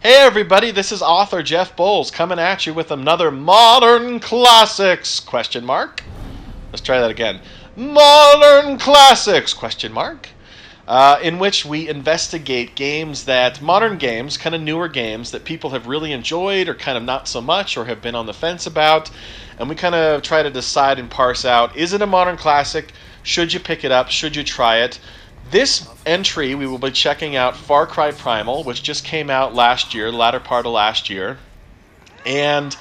Hey everybody, this is author Jeff Bowles coming at you with another Modern Classics question mark. Let's try that again. Modern Classics question mark. In which we investigate modern games, kind of newer games that people have really enjoyed or kind of not so much or have been on the fence about. And we kind of try to decide and parse out, is it a modern classic? Should you pick it up? Should you try it? This entry, we will be checking out Far Cry Primal, which just came out last year, the latter part of last year. And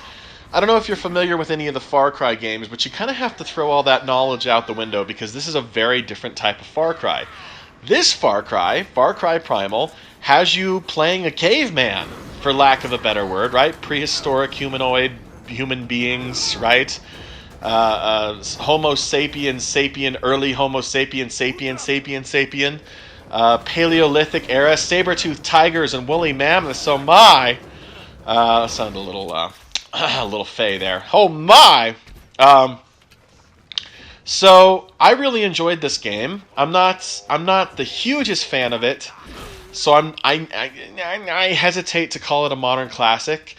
I don't know if you're familiar with any of the Far Cry games, but you kind of have to throw all that knowledge out the window because this is a very different type of Far Cry. This Far Cry Primal, has you playing a caveman, for lack of a better word, right? Prehistoric humanoid human beings, right? Homo sapien, early Homo sapien, Paleolithic era, saber-toothed tigers and woolly mammoths. So my, sounded a little fey there. Oh my! So I really enjoyed this game. I'm not the hugest fan of it, so I hesitate to call it a modern classic,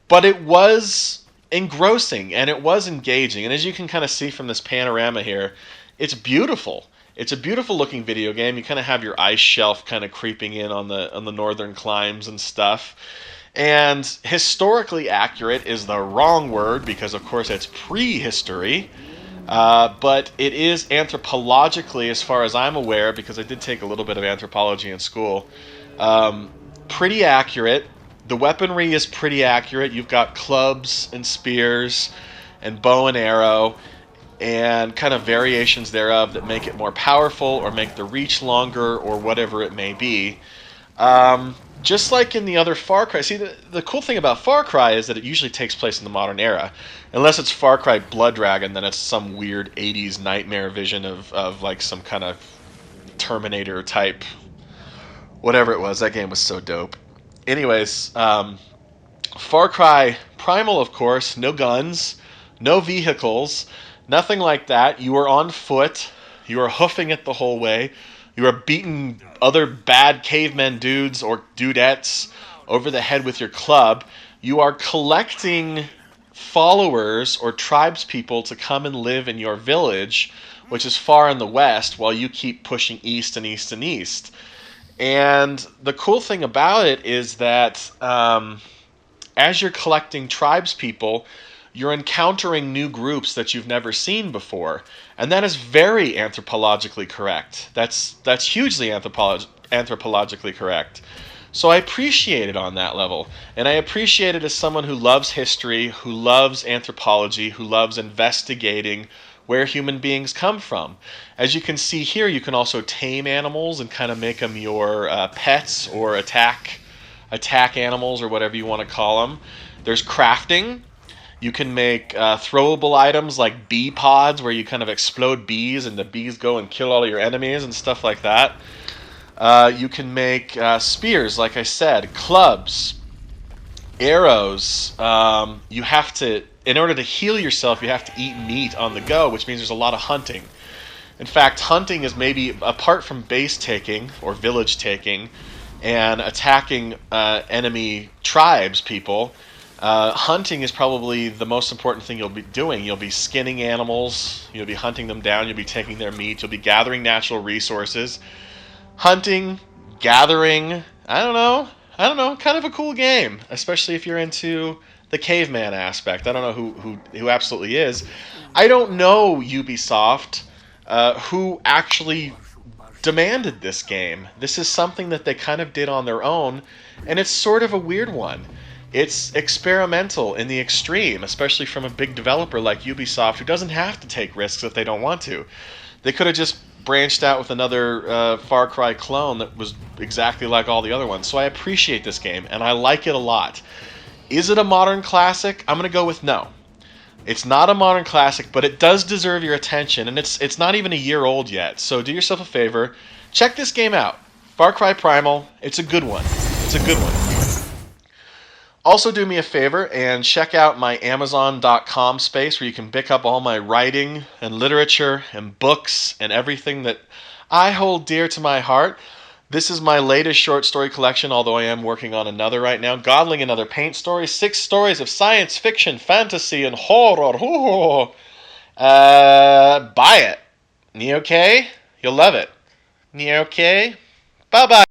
but it was engrossing and it was engaging. And as you can kind of see from this panorama here, it's beautiful. It's a beautiful looking video game. You kind of have your ice shelf kind of creeping in on the northern climes and stuff. And historically accurate is the wrong word because of course it's prehistory. But it is anthropologically, as far as I'm aware, because I did take a little bit of anthropology in school, pretty accurate. The weaponry is pretty accurate. You've got clubs and spears and bow and arrow and kind of variations thereof that make it more powerful or make the reach longer or whatever it may be. Just like in the other Far Cry. See, the cool thing about Far Cry is that it usually takes place in the modern era. Unless it's Far Cry Blood Dragon, then it's some weird 80s nightmare vision of like some kind of Terminator type, whatever it was. That game was so dope. Anyways, Far Cry Primal, of course, no guns, no vehicles, nothing like that. You are on foot. You are hoofing it the whole way. You are beating other bad cavemen dudes or dudettes over the head with your club. You are collecting followers or tribespeople to come and live in your village, which is far in the west, while you keep pushing east and east and east. And the cool thing about it is that as you're collecting tribespeople, you're encountering new groups that you've never seen before. And that is very anthropologically correct. That's hugely anthropologically correct. So I appreciate it on that level. And I appreciate it as someone who loves history, who loves anthropology, who loves investigating where human beings come from. As you can see here, you can also tame animals and kind of make them your pets or attack animals or whatever you want to call them. There's crafting. You can make throwable items like bee pods where you kind of explode bees and the bees go and kill all your enemies and stuff like that. You can make spears, like I said, clubs, arrows. You have to, in order to heal yourself, you have to eat meat on the go, which means there's a lot of hunting. In fact, hunting is maybe, apart from base taking or village taking and attacking enemy tribes, people, hunting is probably the most important thing you'll be doing. You'll be skinning animals, you'll be hunting them down, you'll be taking their meat, you'll be gathering natural resources. Hunting, gathering, I don't know, kind of a cool game, especially if you're into the caveman aspect. I don't know who absolutely is. I don't know Ubisoft, who actually demanded this game. This is something that they kind of did on their own, and it's sort of a weird one. It's experimental in the extreme, especially from a big developer like Ubisoft, who doesn't have to take risks if they don't want to. They could have just branched out with another Far Cry clone that was exactly like all the other ones. So I appreciate this game, and I like it a lot. Is it a modern classic? I'm going to go with no. It's not a modern classic, but it does deserve your attention, and it's not even a year old yet. So do yourself a favor, check this game out. Far Cry Primal, it's a good one. It's a good one. Also do me a favor and check out my Amazon.com space where you can pick up all my writing and literature and books and everything that I hold dear to my heart. This is my latest short story collection, although I am working on another right now. Godling Another Paint Story. 6 stories of science fiction, fantasy, and horror. Buy it. Okay? You'll love it. Okay? Bye-bye.